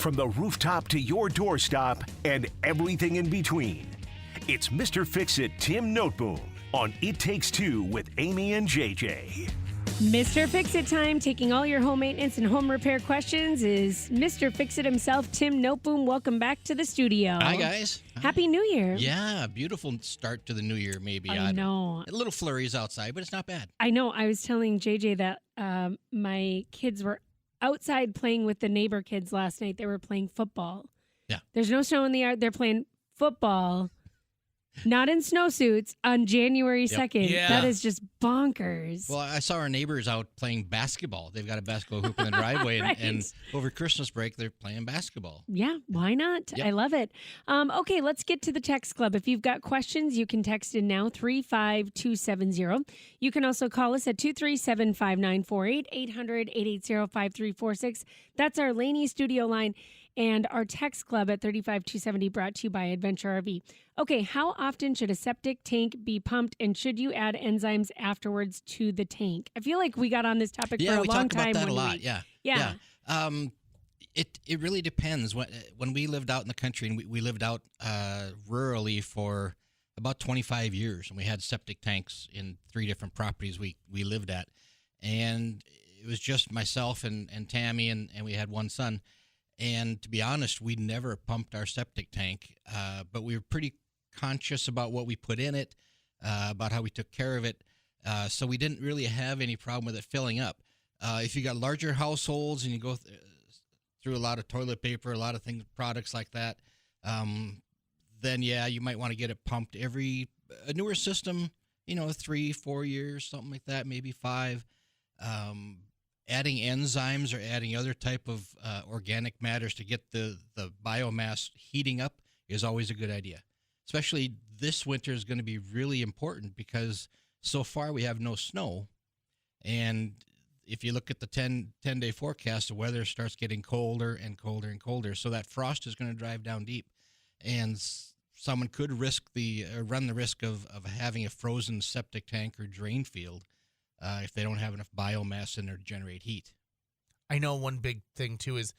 from the rooftop to your doorstop and everything in between. It's Mr. Fix-It Tim Noteboom on It Takes Two with Amy and JJ. Mr. Fix-It time, taking all your home maintenance and home repair questions, is Mr. Fix-It himself, Tim Noteboom. Welcome back to the studio. Hi, guys. Happy New Year. Yeah, beautiful start to the new year, maybe. I know. A little flurries outside, but it's not bad. I know. I was telling JJ that my kids were outside playing with the neighbor kids last night. They were playing football. Yeah. There's no snow in the yard. They're playing football. Not in snowsuits on January 2nd. Yeah. That is just bonkers. Well, I saw our neighbors out playing basketball. They've got a basketball hoop in the driveway, Right. and over Christmas break, they're playing basketball. Yeah, why not? Yep. I love it. Okay, let's get to the text club. If you've got questions, you can text in now, 35270. You can also call us at 237-5948, 800-880-5346. That's our Laney studio line. And our text club at 35270 brought to you by Adventure RV. Okay, how often should a septic tank be pumped, and should you add enzymes afterwards to the tank? I feel like we got on this topic for a long time. Yeah, we talked about that a lot. Yeah. It really depends. When we lived out in the country, and we lived out rurally for about 25 years, and we had septic tanks in 3 different properties we lived at, and it was just myself and Tammy, and we had one son. And to be honest, we never pumped our septic tank, but we were pretty conscious about what we put in it, about how we took care of it. So we didn't really have any problem with it filling up. If you got larger households and you go through a lot of toilet paper, a lot of things, products like that, then yeah, you might want to get it pumped a newer system, 3-4 years, something like that, maybe 5. Adding enzymes or adding other type of organic matters to get the biomass heating up is always a good idea. Especially this winter is going to be really important because so far we have no snow. And if you look at the 10-day forecast, the weather starts getting colder and colder and colder. So that frost is going to drive down deep. And someone could run the risk of having a frozen septic tank or drain field if they don't have enough biomass in there to generate heat. I know one big thing, too, is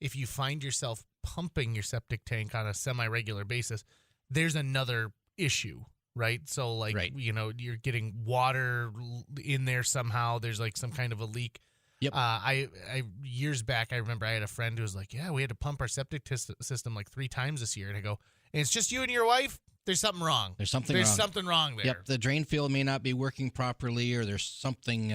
if you find yourself pumping your septic tank on a semi-regular basis, there's another issue, right? So, Right. You're getting water in there somehow. There's, some kind of a leak. Yep. I years back, I remember I had a friend who was like, yeah, we had to pump our septic system 3 times this year. And I go, and it's just you and your wife? There's something wrong. There's something wrong there. Yep, the drain field may not be working properly, or there's something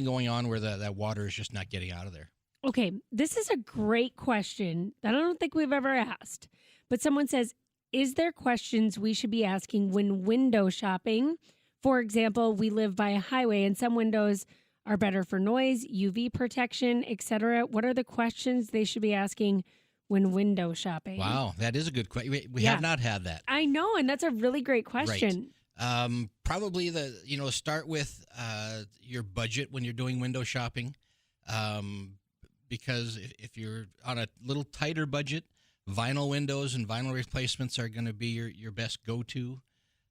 going on where that water is just not getting out of there. Okay, this is a great question that I don't think we've ever asked. But someone says, is there questions we should be asking when window shopping? For example, we live by a highway and some windows are better for noise, UV protection, etc. What are the questions they should be asking when window shopping? Wow, that is a good question. We have not had that. I know, and that's a really great question. Right. Probably start with your budget when you're doing window shopping, because if you're on a little tighter budget, vinyl windows and vinyl replacements are going to be your best go-to.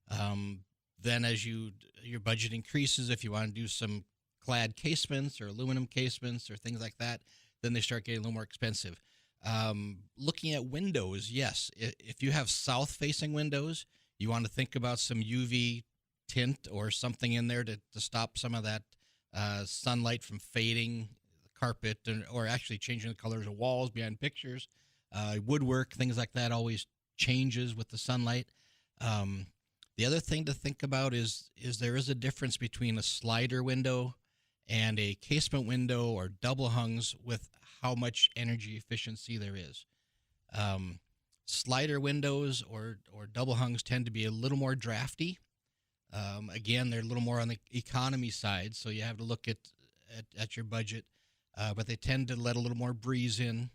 Then as your budget increases, if you want to do some clad casements or aluminum casements or things like that, then they start getting a little more expensive. Looking at windows, yes. If you have south-facing windows, you want to think about some UV tint or something in there to stop some of that sunlight from fading the carpet, or actually changing the colors of walls behind pictures. Woodwork, things like that always changes with the sunlight. The other thing to think about is there is a difference between a slider window and a casement window or double hungs with how much energy efficiency there is. Slider windows or double hungs tend to be a little more drafty. Again, they're a little more on the economy side, so you have to look at your budget. But they tend to let a little more breeze in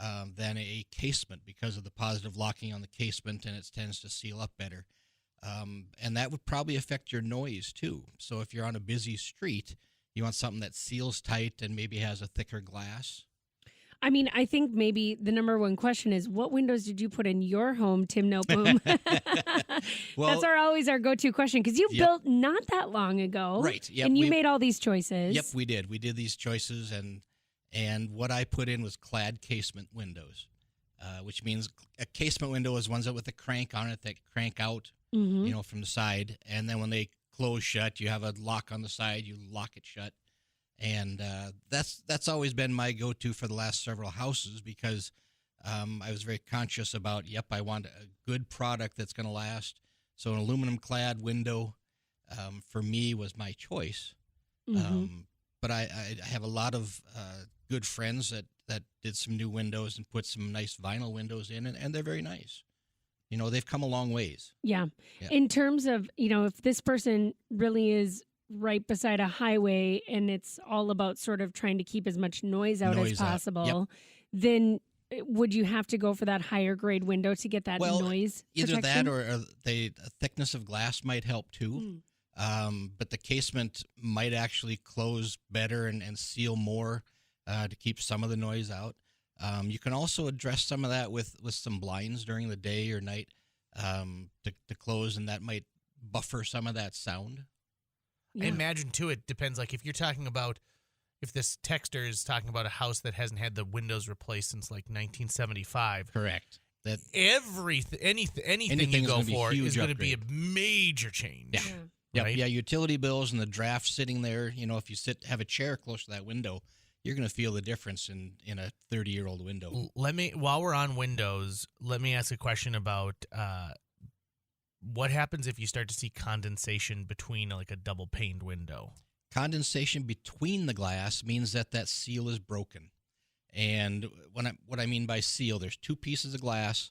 than a casement because of the positive locking on the casement, and it tends to seal up better. And that would probably affect your noise, too. So if you're on a busy street, you want something that seals tight and maybe has a thicker glass. I mean, I think maybe the number one question is, what windows did you put in your home, Tim Noteboom? Well, that's always our go-to question, because you built not that long ago. Right. Yep, and you made all these choices. Yep, we did. We did these choices, and And what I put in was clad casement windows, which means a casement window is ones that with a crank on it that crank out, from the side. And then when they close shut, you have a lock on the side, you lock it shut. And that's always been my go-to for the last several houses because I was very conscious about, I want a good product that's going to last. So an aluminum clad window for me was my choice. But I have a lot of good friends that did some new windows and put some nice vinyl windows in, and they're very nice. They've come a long ways. Yeah. In terms of, if this person really is right beside a highway and it's all about sort of trying to keep as much noise out as possible, then would you have to go for that higher grade window to get that noise either protection? that or a thickness of glass might help too. But the casement might actually close better and seal more to keep some of the noise out. You can also address some of that with some blinds during the day or night to close, and that might buffer some of that sound. I imagine, too, it depends. Like, if you're talking about, if this texter is talking about a house that hasn't had the windows replaced since, like, 1975. Correct. That anything you go for is going to be a major change. Yeah. Yeah. Right? Yeah, utility bills and the draft sitting there, if you have a chair close to that window, you're going to feel the difference in a 30-year-old window. While we're on windows, let me ask a question about what happens if you start to see condensation between like a double paned window? Condensation between the glass means that seal is broken. And what I mean by seal, there's two pieces of glass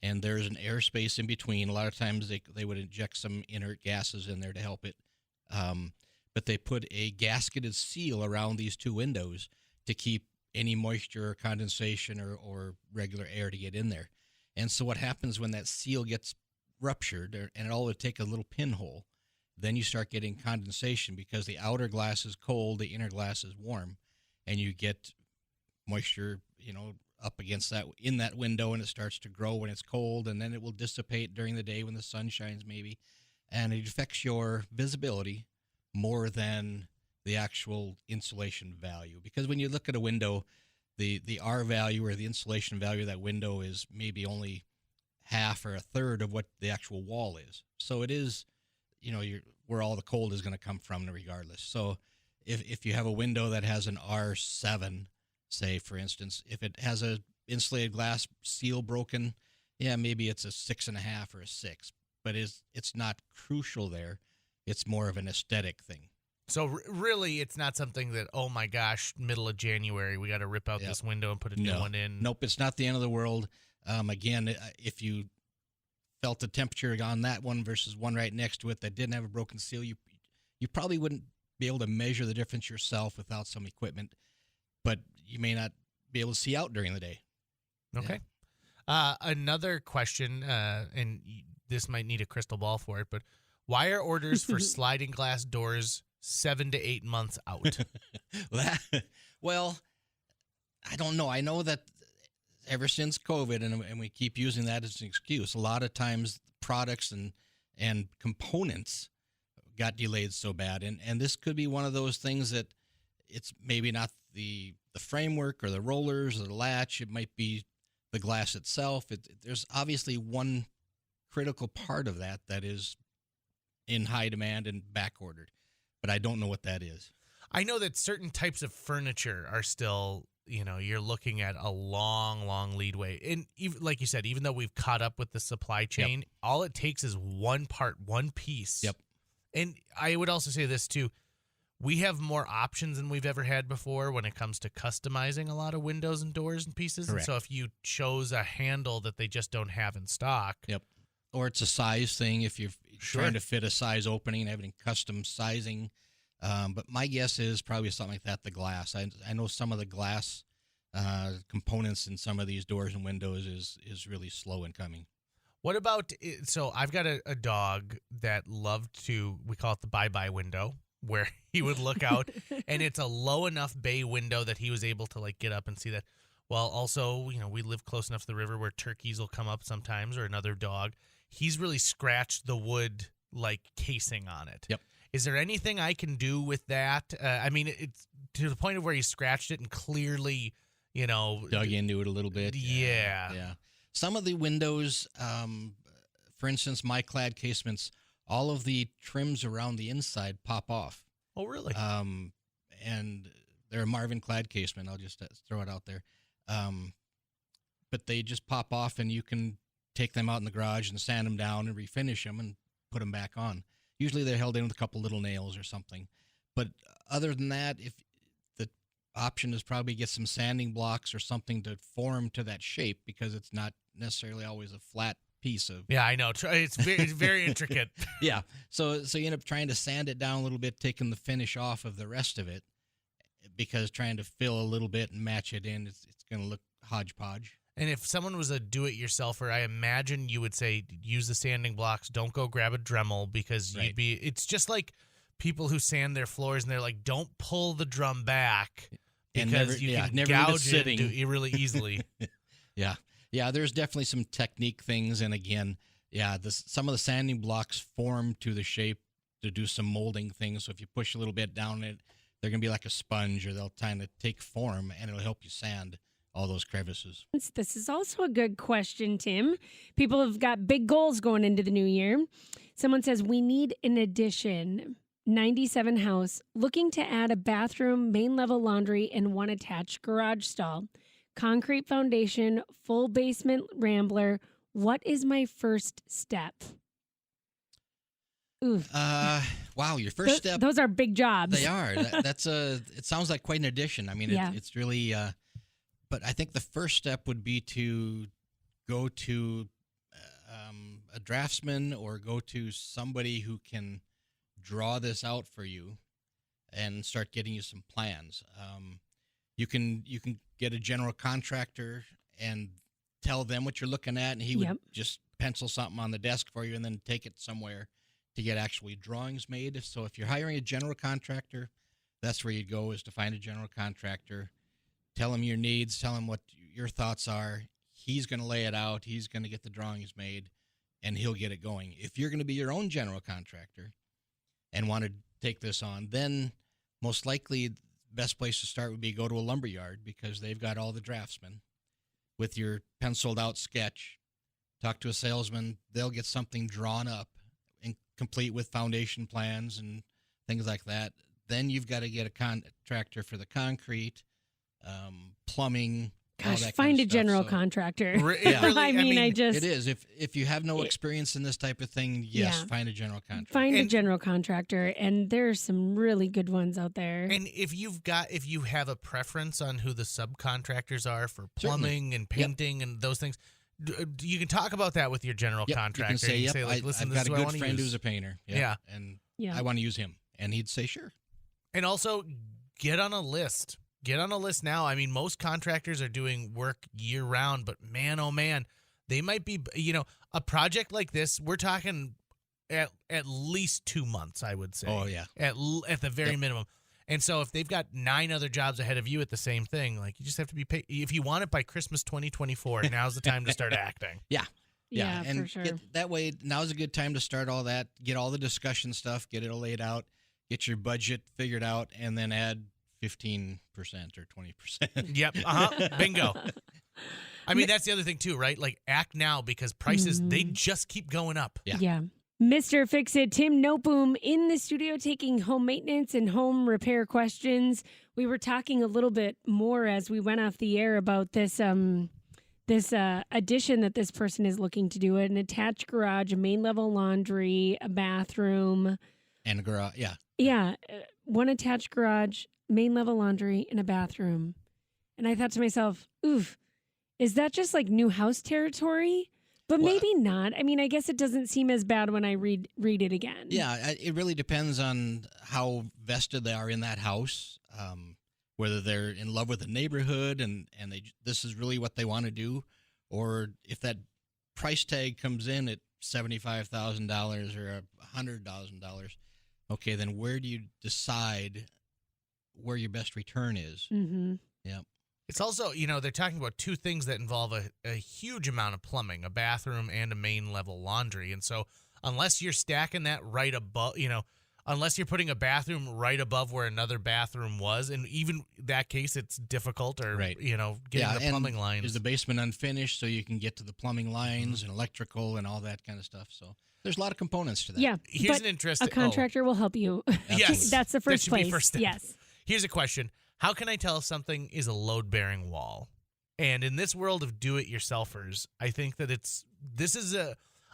and there's an airspace in between. A lot of times they would inject some inert gases in there to help it. But they put a gasketed seal around these two windows to keep any moisture or condensation or regular air to get in there. And so what happens when that seal gets ruptured, and it all would take a little pinhole, then you start getting condensation because the outer glass is cold, the inner glass is warm, and you get moisture, up against that in that window, and it starts to grow when it's cold, and then it will dissipate during the day when the sun shines maybe, and it affects your visibility more than the actual insulation value. Because when you look at a window, the R value or the insulation value of that window is maybe only half or a third of what the actual wall is. So it is, where all the cold is going to come from regardless. So if you have a window that has an R7, say, for instance, if it has a insulated glass seal broken, maybe it's a 6.5 or a 6, but it's not crucial there. It's more of an aesthetic thing. So really, it's not something that, oh my gosh, middle of January, we got to rip out this window and put a new one in. Nope, it's not the end of the world. Again, if you felt the temperature on that one versus one right next to it that didn't have a broken seal, you probably wouldn't be able to measure the difference yourself without some equipment, but you may not be able to see out during the day. Okay. Yeah. Another question, and this might need a crystal ball for it, but why are orders for sliding glass doors 7 to 8 months out? Well, I don't know. I know that ever since COVID, and we keep using that as an excuse, a lot of times products and components got delayed so bad. And this could be one of those things that it's maybe not the framework or the rollers or the latch. It might be the glass itself. There's obviously one critical part of that is in high demand and back ordered, but I don't know what that is. I know that certain types of furniture are still, you're looking at a long, long leadway. And even, like you said, even though we've caught up with the supply chain, all it takes is one part, one piece. Yep. And I would also say this too. We have more options than we've ever had before when it comes to customizing a lot of windows and doors and pieces. Correct. And so if you chose a handle that they just don't have in stock. Yep. Or it's a size thing if you're trying to fit a size opening and having custom sizing. But my guess is probably something like that, the glass. I know some of the glass components in some of these doors and windows is really slow in coming. What about, so I've got a dog that loved to, we call it the bye-bye window, where he would look out, and it's a low enough bay window that he was able to like get up and see that. Well, also, we live close enough to the river where turkeys will come up sometimes or another dog. He's really scratched the wood like casing on it. Yep. Is there anything I can do with that? I mean, it's to the point of where he scratched it and clearly, Dug into it a little bit. Yeah. Yeah. Some of the windows, for instance, my clad casements, all of the trims around the inside pop off. Oh, really? And they're a Marvin clad casement. I'll just throw it out there. But they just pop off, and you can take them out in the garage and sand them down and refinish them and put them back on. Usually they're held in with a couple little nails or something. But other than that, if the option is probably get some sanding blocks or something to form to that shape, because it's not necessarily always a flat piece of. Yeah, I know. It's very intricate. Yeah. So you end up trying to sand it down a little bit, taking the finish off of the rest of it, because trying to fill a little bit and match it in, it's going to look hodgepodge. And if someone was a do-it-yourselfer, I imagine you would say use the sanding blocks. Don't go grab a Dremel, because Right. It's just like people who sand their floors and they're like, don't pull the drum back because you can gouge it really easily. Yeah. Yeah, there's definitely some technique things. And again, some of the sanding blocks form to the shape to do some molding things. So if you push a little bit down it, they're going to be like a sponge, or they'll kind of take form, and it'll help you sand all those crevices. This is also a good question, Tim. People have got big goals going into the new year. Someone says, we need an addition. 97 house, looking to add a bathroom, main level laundry, and one attached garage stall. Concrete foundation, full basement rambler. What is my first step? Ooh. Wow, your first step. Those are big jobs. They are. It sounds like quite an addition. I mean, it's really, but I think the first step would be to go to a draftsman, or go to somebody who can draw this out for you and start getting you some plans. You can get a general contractor and tell them what you're looking at, and he would just pencil something on the desk for you and then take it somewhere to get actually drawings made. So if you're hiring a general contractor, that's where you'd go, is to find a general contractor, tell him your needs, tell him what your thoughts are. He's going to lay it out. He's going to get the drawings made, and he'll get it going. If you're going to be your own general contractor and want to take this on, then most likely the best place to start would be go to a lumber yard, because they've got all the draftsmen with your penciled out sketch. Talk to a salesman. They'll get something drawn up and complete with foundation plans and things like that. Then you've got to get a contractor for the concrete, plumbing. Gosh, find a general contractor. I mean, it is. If you have no experience in this type of thing, find a general contractor. Find a general contractor, and there's some really good ones out there. And if you have a preference on who the subcontractors are for plumbing and painting and those things, you can talk about that with your general contractor. You can say, like, listen, I've this got is a what I good wanna friend use. who's a painter. And I want to use him. And he'd say, sure. And also, get on a list. Get on a list now. I mean, most contractors are doing work year round, but man, oh man, they might be, a project like this, we're talking at least 2 months, I would say. Oh, yeah. At the very minimum. And so if they've got 9 other jobs ahead of you at the same thing, like, you just have to be paid. If you want it by Christmas 2024, now's the time to start acting. Yeah, and for sure. That way, now's a good time to start all that, get all the discussion stuff, get it all laid out, get your budget figured out, and then add 15% or 20%. Yep. Bingo. I mean, that's the other thing too, right? Like, act now, because prices, they just keep going up. Yeah. Mr. Fix-It, Tim Noteboom, in the studio taking home maintenance and home repair questions. We were talking a little bit more as we went off the air about this addition that this person is looking to do, an attached garage, a main level laundry, a bathroom. And a garage, Yeah, one attached garage, main level laundry, and a bathroom. And I thought to myself, oof, is that just like new house territory? But maybe not. I mean, I guess it doesn't seem as bad when I read it again. Yeah, it really depends on how vested they are in that house, whether they're in love with the neighborhood and this is really what they want to do, or if that price tag comes in at $75,000 or $100,000. Okay, then where do you decide where your best return is? Mm-hmm. Yeah. It's also, they're talking about 2 things that involve a huge amount of plumbing, a bathroom and a main level laundry. And so unless you're stacking that right above, unless you're putting a bathroom right above where another bathroom was, and even that case, it's difficult, or Right. getting the plumbing lines. Is the basement unfinished, so you can get to the plumbing lines and electrical and all that kind of stuff. So there's a lot of components to that. Yeah. Here's but an interesting. a contractor will help you. Yes. That's the That first should be place. first step. Yes. Here's a question: how can I tell if something is a load-bearing wall? And in this world of do-it-yourselfers, I think that this is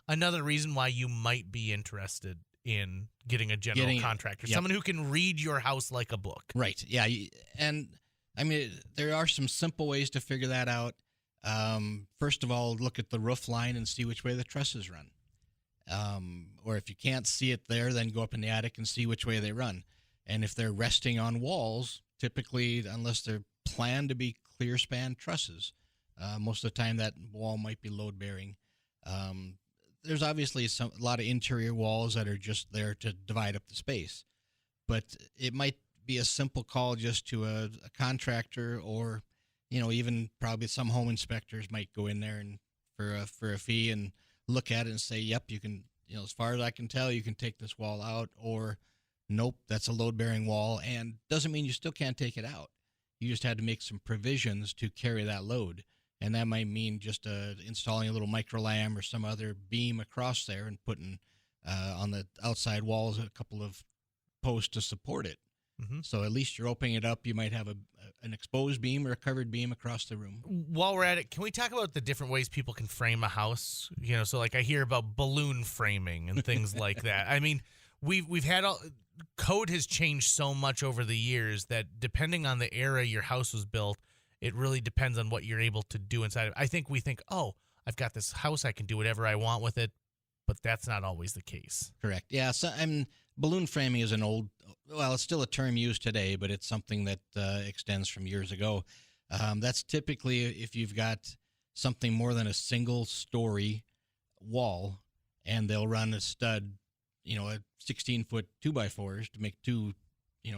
another reason why you might be interested in getting a general contractor, someone who can read your house like a book. Right. Yeah. And I mean, there are some simple ways to figure that out. First of all, look at the roof line and see which way the trusses run. Or if you can't see it there, then go up in the attic and see which way they run. And if they're resting on walls, typically, unless they're planned to be clear span trusses, most of the time that wall might be load bearing. There's obviously a lot of interior walls that are just there to divide up the space, but it might be a simple call just to a contractor, or even probably some home inspectors might go in there and for a fee and look at it and say, yep, you can, as far as I can tell, you can take this wall out, or nope, that's a load bearing wall, and doesn't mean you still can't take it out. You just had to make some provisions to carry that load. And that might mean just installing a little microlam or some other beam across there and putting on the outside walls a couple of posts to support it. Mm-hmm. So at least you're opening it up. You might have an exposed beam or a covered beam across the room. While we're at it, can we talk about the different ways people can frame a house? So like I hear about balloon framing and things like that. I mean, we've had code has changed so much over the years that depending on the era your house was built, it really depends on what you're able to do inside of it. I think we think, oh, I've got this house, I can do whatever I want with it, but that's not always the case. Correct. Yeah. So balloon framing is it's still a term used today, but it's something that extends from years ago. That's typically if you've got something more than a single story wall, and they'll run a stud, a 16-foot 2x4s to make two,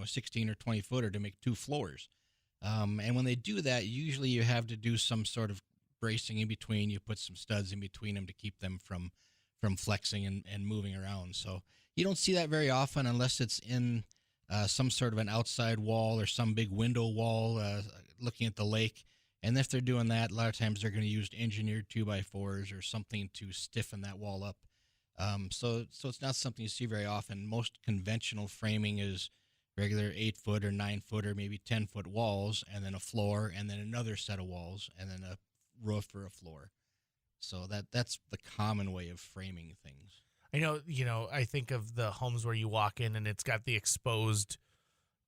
16 or 20 footer to make two floors. And when they do that, usually you have to do some sort of bracing in between. You put some studs in between them to keep them from flexing and moving around. So you don't see that very often unless it's in some sort of an outside wall or some big window wall looking at the lake. And if they're doing that, a lot of times they're going to use engineered 2x4s or something to stiffen that wall up. So it's not something you see very often. Most conventional framing is regular 8-foot or 9-foot or maybe 10-foot walls, and then a floor, and then another set of walls, and then a roof or a floor. So that's the common way of framing things. I know, I think of the homes where you walk in and it's got the exposed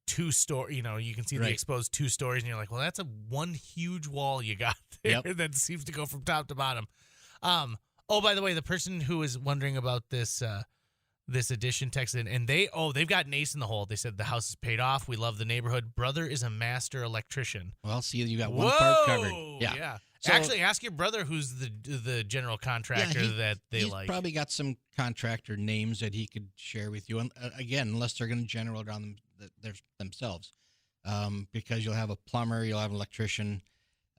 2-story, you can see the exposed 2 stories, and you're like, well, that's one huge wall you got there that seems to go from top to bottom. By the way, the person who is wondering about this addition texted in, and they've got an ace in the hole. They said the house is paid off. We love the neighborhood. Brother is a master electrician. Well, see, you got one part covered. Yeah. So, actually, ask your brother who's the general contractor that they like. He's probably got some contractor names that he could share with you. And again, unless they're going to general it on themselves, because you'll have a plumber, you'll have an electrician.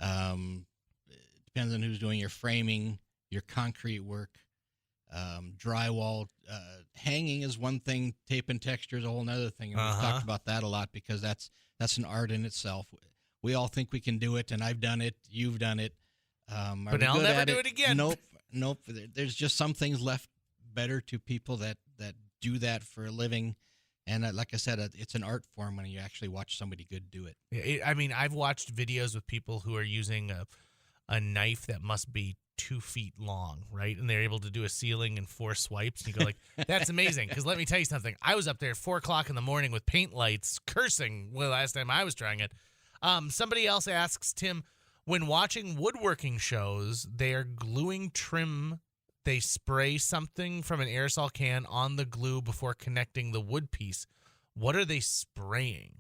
Depends on who's doing your framing, your concrete work. Drywall, hanging is one thing. Tape and texture is a whole other thing. And we've talked about that a lot because that's an art in itself. We all think we can do it, and I've done it. You've done it. But I'll never do it again. Nope. There's just some things left better to people that do that for a living. And like I said, it's an art form when you actually watch somebody good do it. I've watched videos with people who are using a knife that must be 2 feet long, right? And they're able to do a ceiling in 4 swipes. And you go like, that's amazing. Because let me tell you something. I was up there at 4 o'clock in the morning with paint lights, cursing the last time I was trying it. Somebody else asks, Tim, when watching woodworking shows, they are gluing trim. They spray something from an aerosol can on the glue before connecting the wood piece. What are they spraying?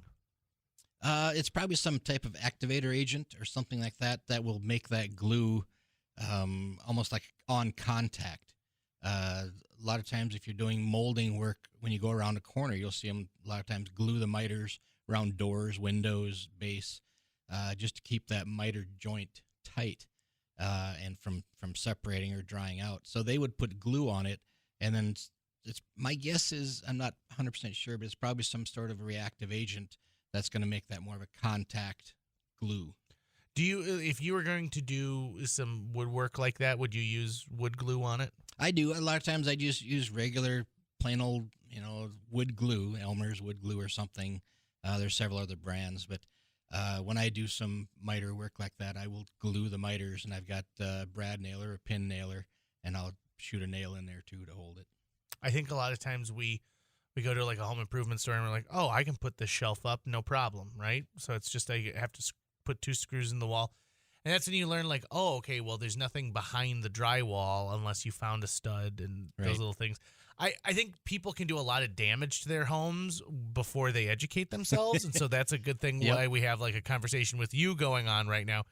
It's probably some type of activator agent or something like that will make that glue almost like on contact. A lot of times if you're doing molding work, when you go around a corner, you'll see them a lot of times glue the miters around doors, windows, base, just to keep that miter joint tight and from separating or drying out. So they would put glue on it and then it's my guess is I'm not 100% sure, but it's probably some sort of a reactive agent that's going to make that more of a contact glue. Do you, if you were going to do some woodwork like that, would you use wood glue on it? I do. A lot of times I just use regular, plain old, wood glue, Elmer's wood glue or something. There's several other brands, but when I do some miter work like that, I will glue the miters, and I've got a brad nailer, a pin nailer, and I'll shoot a nail in there too to hold it. I think a lot of times we go to like a home improvement store and we're like, oh, I can put this shelf up, no problem, right? So it's just I have to put 2 screws in the wall. And that's when you learn like, oh, okay, well, there's nothing behind the drywall unless you found a stud and those little things. I think people can do a lot of damage to their homes before they educate themselves. And so that's a good thing why we have like a conversation with you going on right now.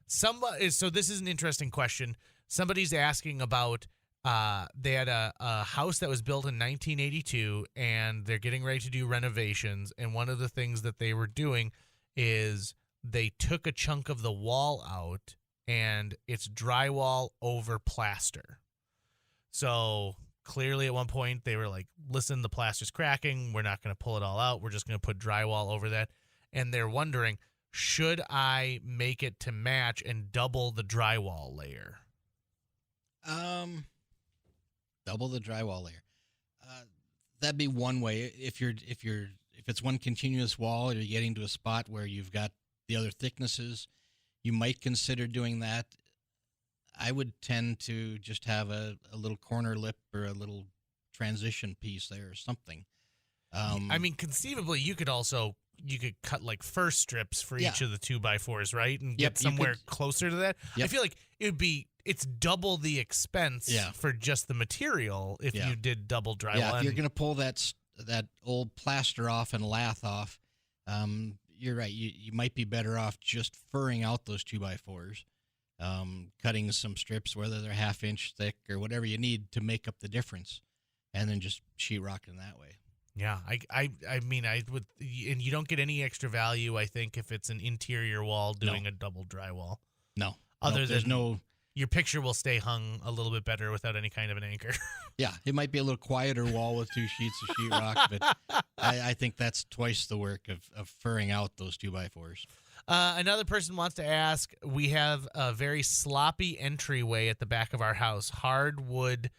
So this is an interesting question. Somebody's asking about they had a house that was built in 1982 and they're getting ready to do renovations. And one of the things that they were doing is they took a chunk of the wall out and it's drywall over plaster. So clearly at one point they were like, listen, the plaster's cracking. We're not going to pull it all out. We're just going to put drywall over that. And they're wondering, should I make it to match and double the drywall layer? Double the drywall layer. That'd be one way. If it's one continuous wall, or you're getting to a spot where you've got the other thicknesses, you might consider doing that. I would tend to just have a little corner lip or a little transition piece there or something. I mean, conceivably, you could cut like first strips for each of the 2x4s, right? And get somewhere closer to that. Yep. I feel like it's double the expense for just the material if you did double drywall. Yeah, if you're going to pull that old plaster off and lath off, you're right. You might be better off just furring out those 2x4s. Cutting some strips, whether they're 1/2 inch thick or whatever you need to make up the difference, and then just sheetrocking that way. Yeah, I mean, I would, and you don't get any extra value, I think, if it's an interior wall doing a double drywall. No, there's no. Your picture will stay hung a little bit better without any kind of an anchor. Yeah, it might be a little quieter wall with 2 sheets of sheetrock, but I think that's twice the work of furring out those 2x4s. Another person wants to ask, we have a very sloppy entryway at the back of our house, hardwood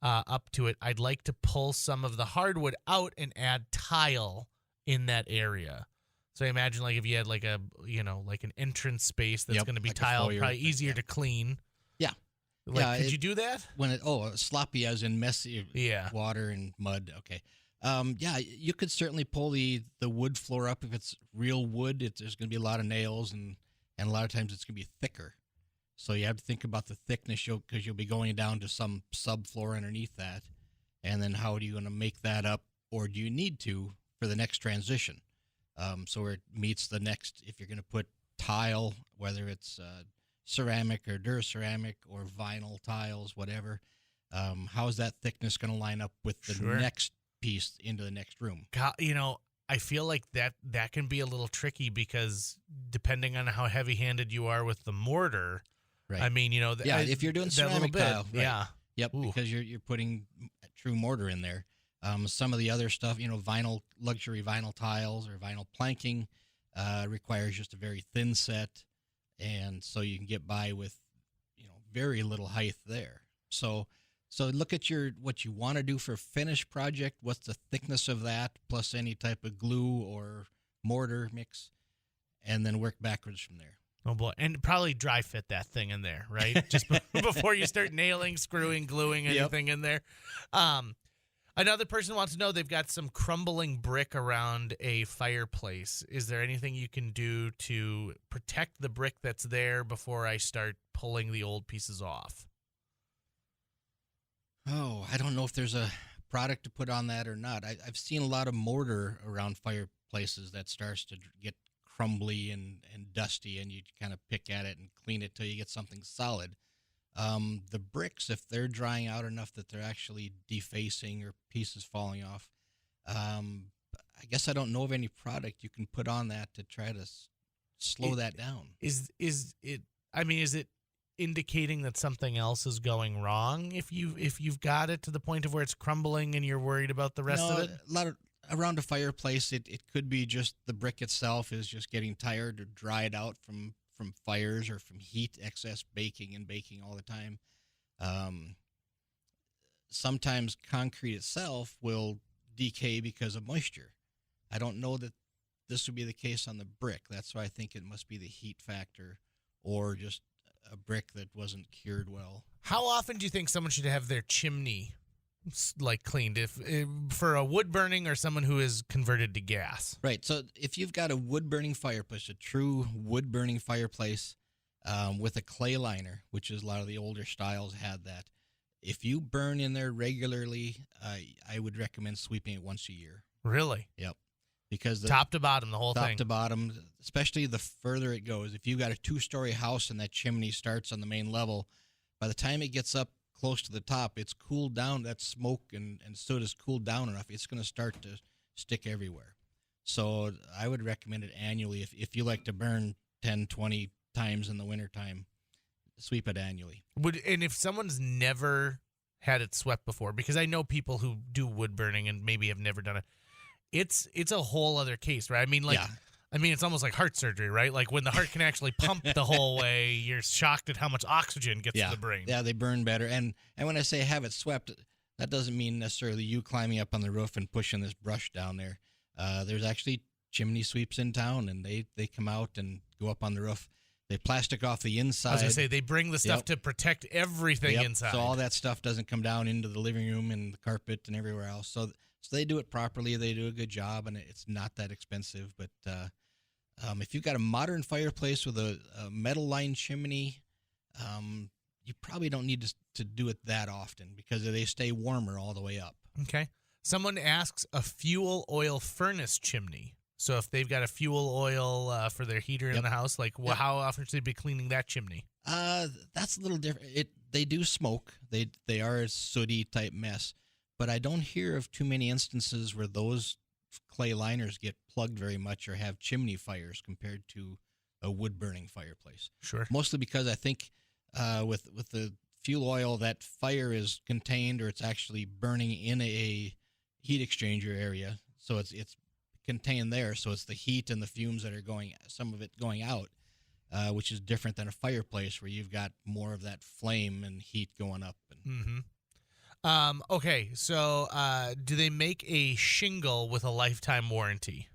up to it. I'd like to pull some of the hardwood out and add tile in that area. So I imagine like if you had like like an entrance space that's going to be like tiled, probably easier to clean. Yeah. Could you do that? Sloppy as in messy water and mud. Okay. You could certainly pull the wood floor up if it's real wood. There's going to be a lot of nails, and a lot of times it's going to be thicker. So you have to think about the thickness because you'll be going down to some subfloor underneath that. And then how are you going to make that up, or do you need to for the next transition? So where it meets the next, if you're going to put tile, whether it's ceramic or Duraceramic or vinyl tiles, whatever, how's that thickness going to line up with the next piece into the next room? I feel like that can be a little tricky because depending on how heavy-handed you are with the mortar, right? I mean, if you're doing ceramic tile, right. Ooh. Because you're putting true mortar in there. Some of the other stuff, luxury vinyl tiles or vinyl planking requires just a very thin set, and so you can get by with very little height there. So look at what you want to do for a finished project. What's the thickness of that, plus any type of glue or mortar mix, and then work backwards from there. Oh boy, and probably dry fit that thing in there, right? Just before you start nailing, screwing, gluing anything in there. Another person wants to know, they've got some crumbling brick around a fireplace. Is there anything you can do to protect the brick that's there before I start pulling the old pieces off? Oh, I don't know if there's a product to put on that or not. I've seen a lot of mortar around fireplaces that starts to get crumbly and dusty, and you kind of pick at it and clean it till you get something solid. The bricks, if they're drying out enough that they're actually defacing or pieces falling off, I guess I don't know of any product you can put on that to try to slow that down. Is it? I mean, is it indicating that something else is going wrong if you've got it to the point of where it's crumbling and you're worried about the rest of it? A lot of around a fireplace, it could be just the brick itself is just getting tired or dried out from fires or from heat, excess baking all the time. Sometimes concrete itself will decay because of moisture. I don't know that this would be the case on the brick. That's why I think it must be the heat factor or just a brick that wasn't cured well. How often do you think someone should have their chimney cleaned? If for a wood burning or someone who is converted to gas? Right. So if you've got a wood burning fireplace, a true wood burning fireplace with a clay liner, which is a lot of the older styles had that. If you burn in there regularly, I would recommend sweeping it once a year. Really? Yep. Because top to bottom, the whole thing. Top to bottom, especially the further it goes. If you've got a 2-story house and that chimney starts on the main level, by the time it gets up close to the top, it's cooled down. That smoke and soot is cooled down enough. It's going to start to stick everywhere. So I would recommend it annually. If you like to burn 10, 20 times in the wintertime, sweep it annually. And if someone's never had it swept before, because I know people who do wood burning and maybe have never done it, it's a whole other case, right? I mean, it's almost like heart surgery, right? Like when the heart can actually pump the whole way, you're shocked at how much oxygen gets to the brain. Yeah, they burn better. And when I say have it swept, that doesn't mean necessarily you climbing up on the roof and pushing this brush down there. There's actually chimney sweeps in town, and they come out and go up on the roof. They plastic off the inside. I was going to say, they bring the stuff to protect everything inside. So all that stuff doesn't come down into the living room and the carpet and everywhere else. So they do it properly. They do a good job, and it's not that expensive. But if you've got a modern fireplace with a metal lined chimney, you probably don't need to do it that often because they stay warmer all the way up. Okay. Someone asks a fuel oil furnace chimney. So if they've got a fuel oil for their heater in the house, how often should they be cleaning that chimney? That's a little different. They do smoke. They are a sooty type mess. But I don't hear of too many instances where those clay liners get plugged very much or have chimney fires compared to a wood-burning fireplace. Sure. Mostly because I think with the fuel oil, that fire is contained or it's actually burning in a heat exchanger area. So it's contained there. So it's the heat and the fumes that are some of it going out, which is different than a fireplace where you've got more of that flame and heat going up. Mm-hmm. Okay, so do they make a shingle with a lifetime warranty?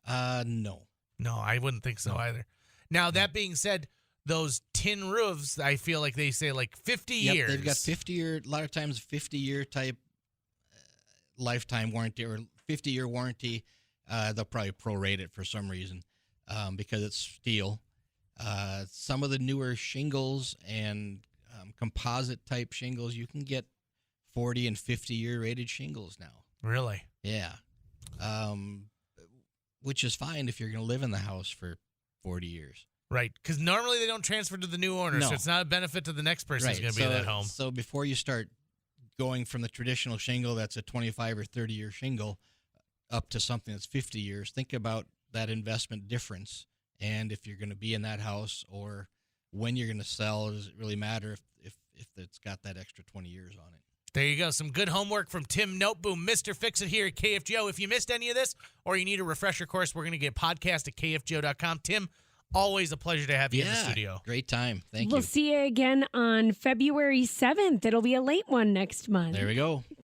No. No, I wouldn't think so either. Now, that being said, those tin roofs, I feel like they say 50 years. They've got 50-year, a lot of times 50-year type lifetime warranty or 50-year warranty. They'll probably prorate it for some reason because it's steel. Some of the newer shingles and composite type shingles, you can get 40 and 50-year rated shingles now. Really? Yeah. Which is fine if you're going to live in the house for 40 years. Right, because normally they don't transfer to the new owner, so it's not a benefit to the next person who's going to be in that home. So before you start going from the traditional shingle that's a 25 or 30-year shingle up to something that's 50 years, think about that investment difference. And if you're going to be in that house or when you're going to sell, does it really matter if it's got that extra 20 years on it? There you go. Some good homework from Tim Noteboom, Mr. Fix-It here at KFGO. If you missed any of this or you need a refresher course, we're going to get podcast at kfgo.com. Tim, always a pleasure to have you in the studio. Great time. Thank you. We'll see you again on February 7th. It'll be a late one next month. There we go.